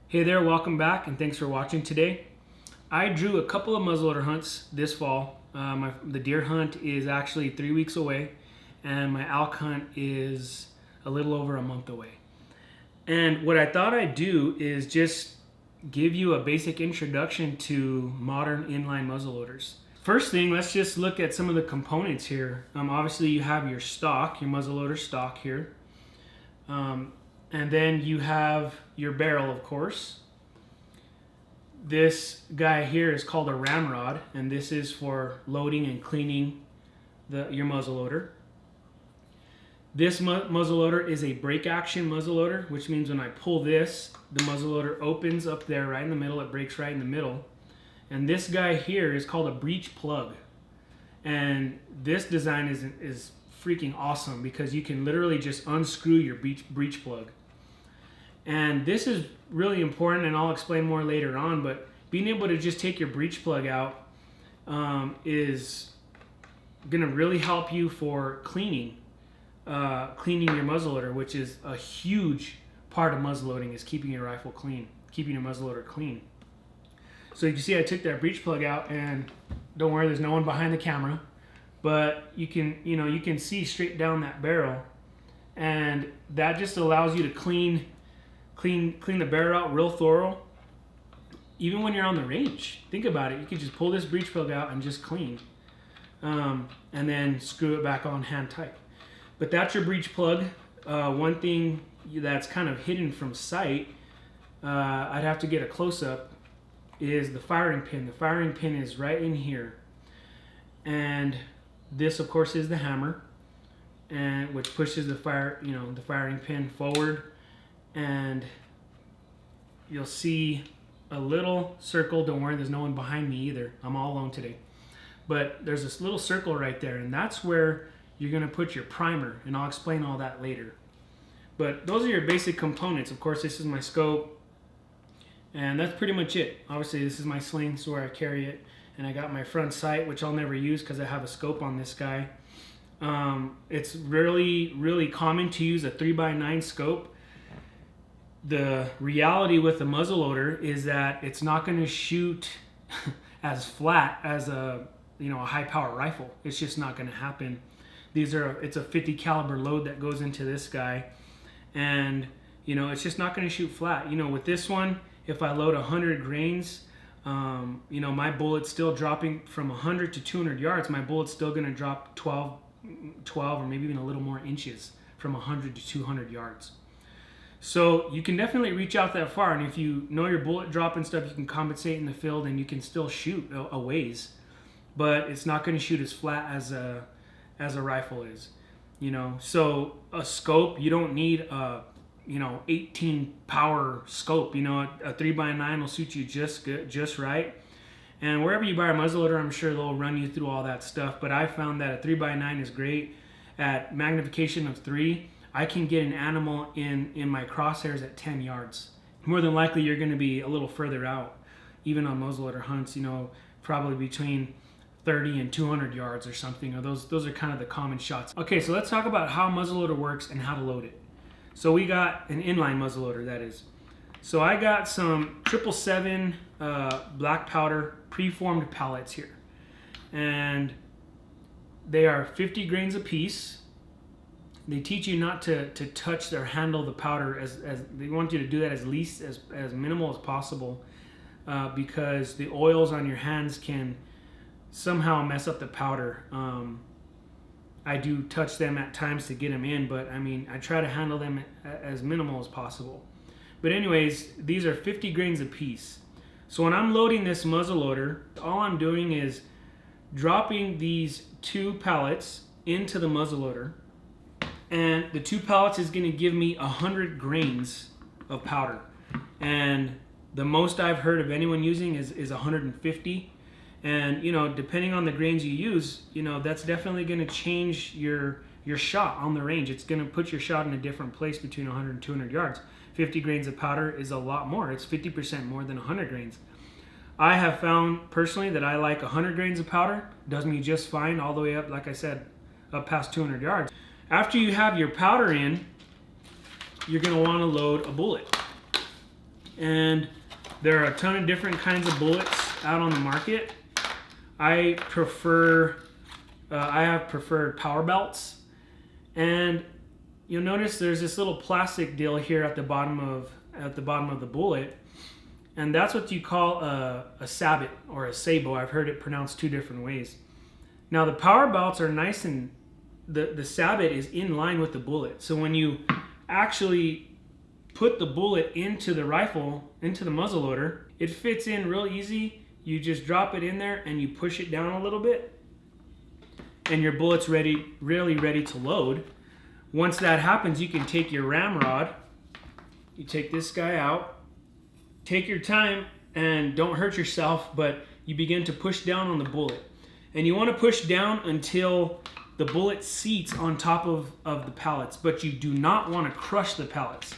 Hey there, welcome back and thanks for watching today. I drew a couple of muzzleloader hunts this fall. The deer hunt is actually 3 weeks away and my elk hunt is a little over a month away. And what I thought I'd do is just give you a basic introduction to modern inline muzzleloaders. First thing, let's just look at some of the components here. Obviously you have your stock, your muzzleloader stock here. And then you have your barrel, of course. This guy here is called a ramrod, and this is for loading and cleaning your muzzleloader. This muzzleloader is a break action muzzleloader, which means when I pull this, the muzzleloader opens up there right in the middle. It breaks right in the middle. And this guy here is called a breech plug. And this design is freaking awesome because you can literally just unscrew your breech plug. And this is really important, and I'll explain more later on, but being able to just take your breech plug out is going to really help you for cleaning your muzzleloader, which is a huge part of muzzleloading, is keeping your rifle clean, keeping your muzzleloader clean. So you can see I took that breech plug out, and don't worry, there's no one behind the camera, but you can see straight down that barrel, and that just allows you to clean the barrel out real thorough. Even when you're on the range, think about it. You could just pull this breech plug out and just clean, and then screw it back on hand tight. But that's your breech plug. One thing that's kind of hidden from sight, I'd have to get a close-up, is the firing pin. The firing pin is right in here, and this, of course, is the hammer, and which pushes the firing pin forward. And you'll see a little circle. Don't worry, there's no one behind me either. I'm all alone today. But there's this little circle right there, and that's where you're going to put your primer, and I'll explain all that later. But those are your basic components. Of course, this is my scope, and that's pretty much it. Obviously, this is my sling, so where I carry it, and I got my front sight, which I'll never use because I have a scope on this guy. It's really common to use a 3x9 scope. The reality with the muzzleloader is that it's not going to shoot as flat as a high power rifle. It's just not going to happen. It's a 50 caliber load that goes into this guy, and it's just not going to shoot flat. With this one, if I load 100 grains, my bullet's still dropping from 100 to 200 yards. My bullet's still going to drop 12 or maybe even a little more inches from 100 to 200 yards. So you can definitely reach out that far, and if you know your bullet drop and stuff, you can compensate in the field and you can still shoot a ways, but it's not going to shoot as flat as a rifle is. So a scope, you don't need a 18 power scope. A 3x9 will suit you just right. And wherever you buy a muzzleloader, I'm sure they'll run you through all that stuff, but I found that a 3x9 is great. At magnification of 3, I can get an animal in my crosshairs at 10 yards. More than likely, you're going to be a little further out, even on muzzleloader hunts, probably between 30 and 200 yards or something. Or those are kind of the common shots. Okay, so let's talk about how muzzleloader works and how to load it. So we got an inline muzzleloader, that is. So I got some 777 black powder preformed pellets here. And they are 50 grains a piece. They teach you not to touch or handle the powder as they want you to do that as minimal as possible, because the oils on your hands can somehow mess up the powder. I do touch them at times to get them in, but I try to handle them as minimal as possible. But anyways, these are 50 grains a piece. So when I'm loading this muzzleloader, all I'm doing is dropping these 2 pellets into the muzzleloader. And the 2 pellets is going to give me 100 grains of powder. And the most I've heard of anyone using is 150. And, depending on the grains you use, that's definitely going to change your shot on the range. It's going to put your shot in a different place between 100 and 200 yards. 50 grains of powder is a lot more. It's 50% more than 100 grains. I have found personally that I like 100 grains of powder. Does me just fine all the way up, like I said, up past 200 yards. After you have your powder in, you're going to want to load a bullet. and there are a ton of different kinds of bullets out on the market. I have preferred power belts, and you'll notice there's this little plastic deal here at the bottom of the bullet, and that's what you call a sabot or a sabot. I've heard it pronounced two different ways. Now the power belts are nice, and the sabot is in line with the bullet. So when you actually put the bullet into the rifle, into the muzzleloader, it fits in real easy. You just drop it in there and you push it down a little bit, and your bullet's really ready to load. Once that happens, you can take your ramrod, you take this guy out, take your time and don't hurt yourself, but you begin to push down on the bullet. And you want to push down until the bullet seats on top of the pellets, but you do not want to crush the pellets,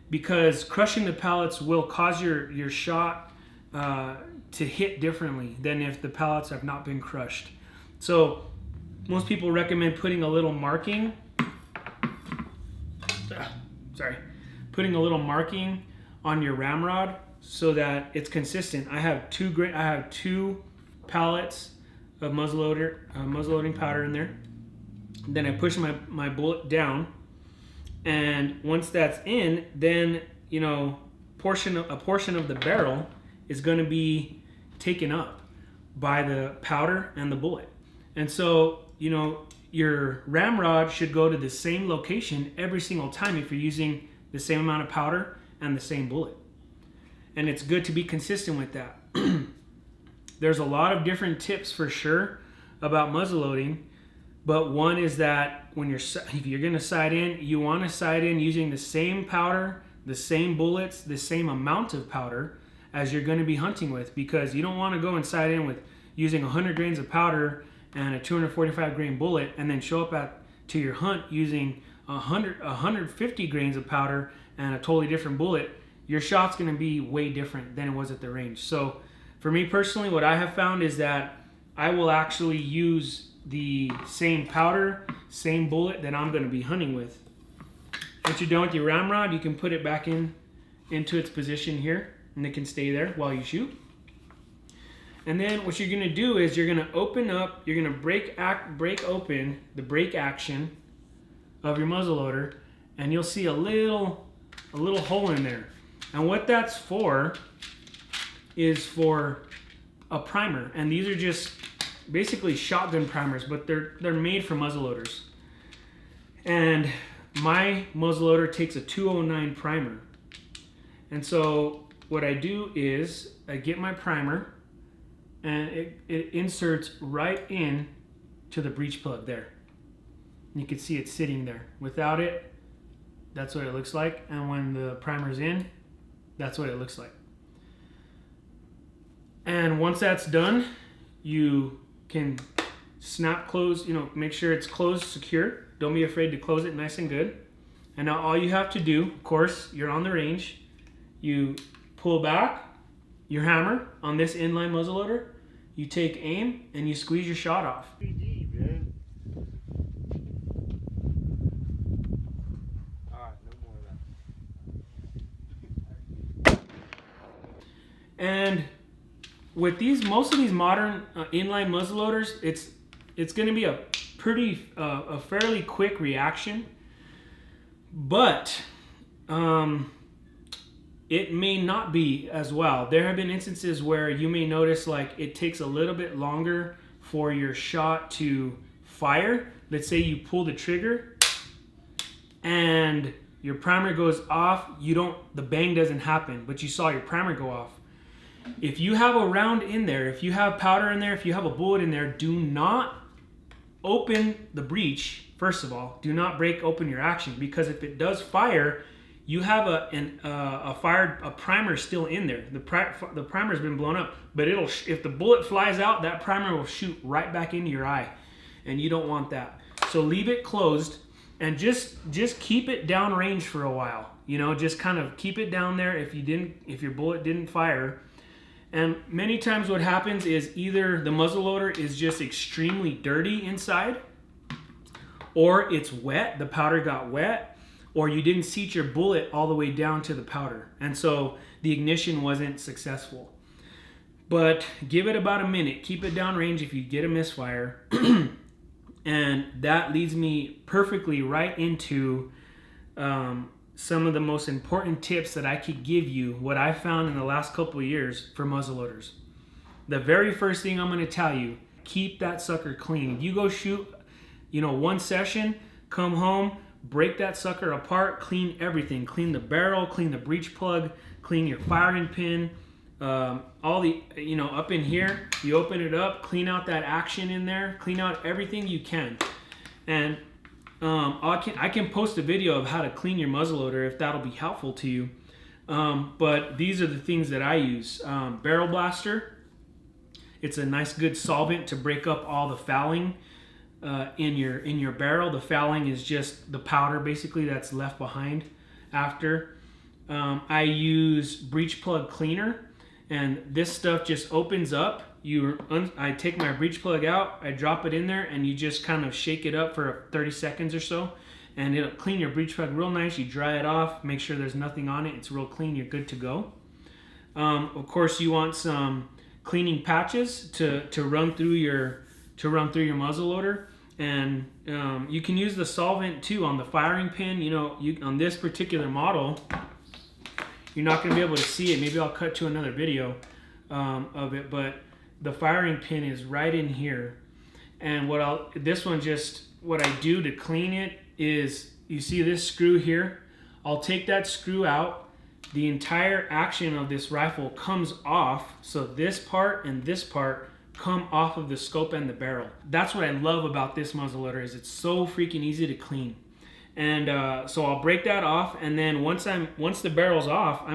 because crushing the pellets will cause your shot to hit differently than if the pellets have not been crushed. So most people recommend putting a little marking, putting a little marking on your ramrod so that it's consistent. I have two pallets of muzzleloading powder in there. Then I push my bullet down, and once that's in, then a portion of the barrel is going to be taken up by the powder and the bullet. And so your ramrod should go to the same location every single time if you're using the same amount of powder and the same bullet. And it's good to be consistent with that. There's a lot of different tips for sure about muzzleloading, but one is that if you're going to sight in, you want to sight in using the same powder, the same bullets, the same amount of powder as you're going to be hunting with, because you don't want to go and sight in with using 100 grains of powder and a 245 grain bullet and then show up to your hunt using 150 grains of powder and a totally different bullet. Your shot's going to be way different than it was at the range. So for me personally, what I have found is that I will actually use the same powder, same bullet that I'm going to be hunting with. Once you're done with your ramrod, you can put it back into its position here, and it can stay there while you shoot. And then what you're going to do is you're going to open up, you're going to break open the break action of your muzzleloader, and you'll see a little hole in there. And what that's for is for a primer, and these are just basically shotgun primers, but they're made for muzzleloaders. And my muzzleloader takes a 209 primer. And so what I do is I get my primer, and it inserts right in to the breech plug there. And you can see it sitting there. Without it, that's what it looks like. And when the primer's in, that's what it looks like. And once that's done, you can snap close, make sure it's closed secure. Don't be afraid to close it nice and good. And now all you have to do, of course, you're on the range, you pull back your hammer on this inline muzzleloader, you take aim, and you squeeze your shot off. And with most of these modern inline muzzleloaders, it's going to be a fairly quick reaction, but it may not be as well. There have been instances where you may notice like it takes a little bit longer for your shot to fire. Let's say you pull the trigger and your primer goes off. The bang doesn't happen, but you saw your primer go off. If you have a round in there, if you have powder in there, if you have a bullet in there, do not open the breech. First of all, do not break open your action, because if it does fire, you have a primer still in there. The primer's been blown up, but if the bullet flies out, that primer will shoot right back into your eye, and you don't want that. So leave it closed and just keep it downrange for a while. Just kind of keep it down there if your bullet didn't fire. And many times what happens is either the muzzleloader is just extremely dirty inside, or it's wet, the powder got wet, or you didn't seat your bullet all the way down to the powder. And so the ignition wasn't successful. But give it about a minute. Keep it downrange if you get a misfire. And that leads me perfectly right into some of the most important tips that I could give you, what I found in the last couple of years for muzzleloaders. The very first thing I'm going to tell you, keep that sucker clean. If you go shoot, one session, come home, break that sucker apart, clean everything. Clean the barrel, clean the breech plug, clean your firing pin, all the, up in here, you open it up, clean out that action in there, clean out everything you can. And I can post a video of how to clean your muzzleloader if that'll be helpful to you. But these are the things that I use. Barrel blaster. It's a nice good solvent to break up all the fouling in your barrel. The fouling is just the powder basically that's left behind after. I use breech plug cleaner, and this stuff just opens up. I take my breech plug out, I drop it in there, and you just kind of shake it up for 30 seconds or so, and it'll clean your breech plug real nice. You dry it off, make sure there's nothing on it. It's real clean. You're good to go. Of course, you want some cleaning patches to run through your muzzleloader, and you can use the solvent too on the firing pin. On this particular model, you're not going to be able to see it. Maybe I'll cut to another video of it, but the firing pin is right in here. And what I do to clean it is, you see this screw here? I'll take that screw out. The entire action of this rifle comes off, so this part and this part come off of the scope and the barrel. That's what I love about this muzzleloader, is it's so freaking easy to clean. And so I'll break that off, and then once the barrel's off,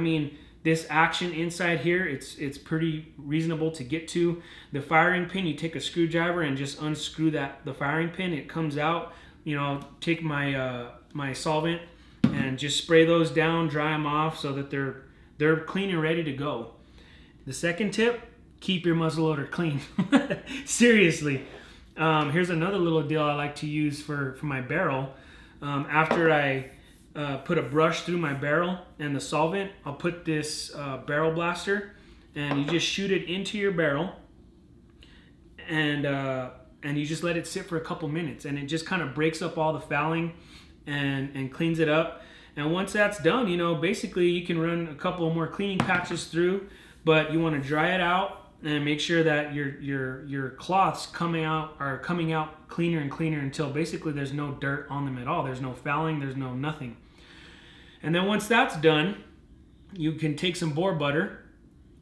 this action inside here, it's pretty reasonable to get to. The firing pin, you take a screwdriver and just unscrew the firing pin. It comes out. Take my solvent and just spray those down, dry them off so that they're clean and ready to go. The second tip, keep your muzzleloader clean. Seriously. Here's another little deal I like to use for my barrel. After I put a brush through my barrel and the solvent, I'll put this barrel blaster, and you just shoot it into your barrel, and you just let it sit for a couple minutes, and it just kind of breaks up all the fouling and cleans it up. And once that's done, basically you can run a couple more cleaning patches through, but you want to dry it out and make sure that your cloths coming out cleaner and cleaner until basically there's no dirt on them at all. There's no fouling, there's no nothing. And then once that's done, you can take some boar butter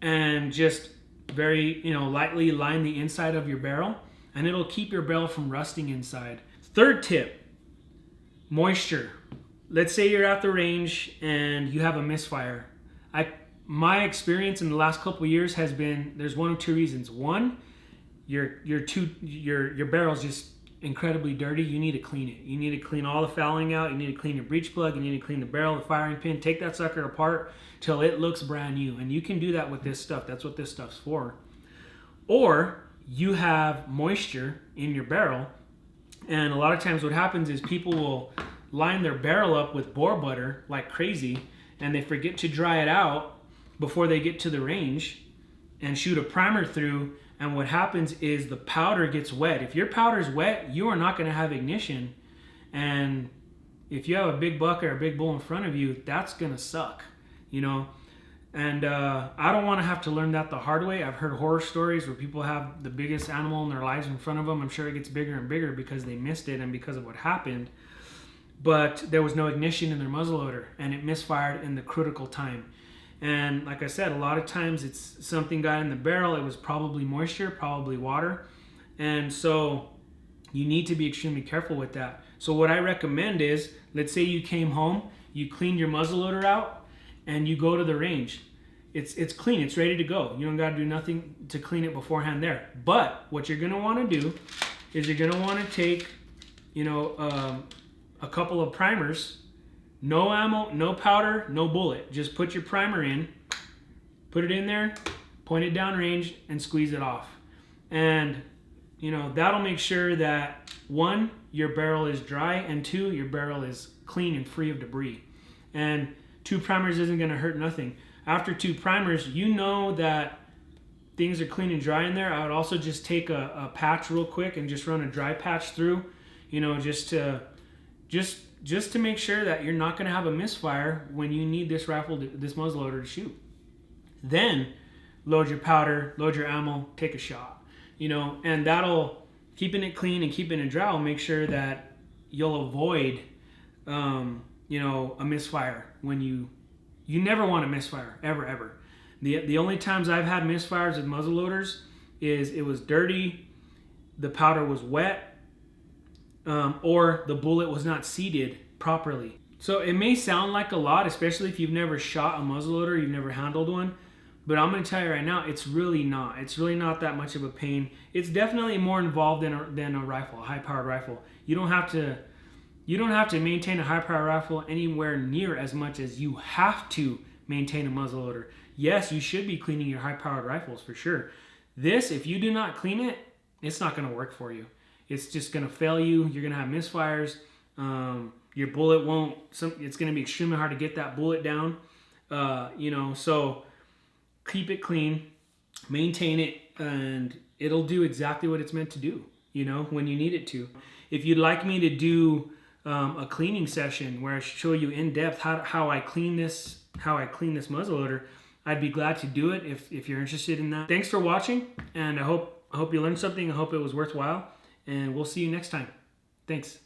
and just very lightly line the inside of your barrel, and it'll keep your barrel from rusting inside. Third tip, moisture. Let's say you're at the range and you have a misfire. My experience in the last couple of years has been, there's one of two reasons. One, your barrel's just incredibly dirty. You need to clean it. You need to clean all the fouling out. You need to clean your breech plug. You need to clean the barrel, the firing pin. Take that sucker apart till it looks brand new. And you can do that with this stuff. That's what this stuff's for. Or you have moisture in your barrel, and a lot of times what happens is people will line their barrel up with boar butter like crazy, and they forget to dry it out before they get to the range and shoot a primer through, and what happens is the powder gets wet. If your powder's wet, you are not going to have ignition, and if you have a big buck or a big bull in front of you, that's going to suck, and I don't want to have to learn that the hard way. I've heard horror stories where people have the biggest animal in their lives in front of them. I'm sure it gets bigger and bigger because they missed it and because of what happened, but there was no ignition in their muzzleloader and it misfired in the critical time. And like I said, a lot of times it's something got in the barrel. It was probably moisture, probably water. And so you need to be extremely careful with that. So what I recommend is, let's say you came home, you cleaned your muzzleloader out, and you go to the range. It's clean, it's ready to go. You don't got to do nothing to clean it beforehand there. But what you're going to want to do is you're going to want to take, a couple of primers. No ammo, no powder, no bullet. Just put your primer in, put it in there, point it downrange, and squeeze it off. And, that'll make sure that, one, your barrel is dry, and two, your barrel is clean and free of debris. And 2 primers isn't going to hurt nothing. after 2 primers, you know that things are clean and dry in there. I would also just take a patch real quick and just run a dry patch through, you know, just to make sure that you're not going to have a misfire when you need this rifle, this muzzleloader to shoot. Then load your powder, load your ammo, take a shot, you know, and that'll, keeping it clean and keeping it dry will make sure that you'll avoid, you know, a misfire when you never want to misfire, ever. The only times I've had misfires with muzzleloaders is it was dirty, the powder was wet, or the bullet was not seated properly. So it may sound like a lot, especially if you've never shot a muzzleloader, you've never handled one, but I'm going to tell you right now, it's really not. It's really not that much of a pain. It's definitely more involved than a rifle, a high-powered rifle. You don't have to maintain a high-powered rifle anywhere near as much as you have to maintain a muzzleloader. Yes, you should be cleaning your high-powered rifles for sure. This, if you do not clean it, it's not going to work for you. It's just going to fail you. You're going to have misfires. Your bullet won't. It's going to be extremely hard to get that bullet down. You know, so keep it clean, maintain it, and it'll do exactly what it's meant to do, you know, when you need it to. If you'd like me to do a cleaning session where I show you in depth how I clean this muzzleloader, I'd be glad to do it if you're interested in that. Thanks for watching, and I hope you learned something. I hope it was worthwhile, and we'll see you next time. Thanks.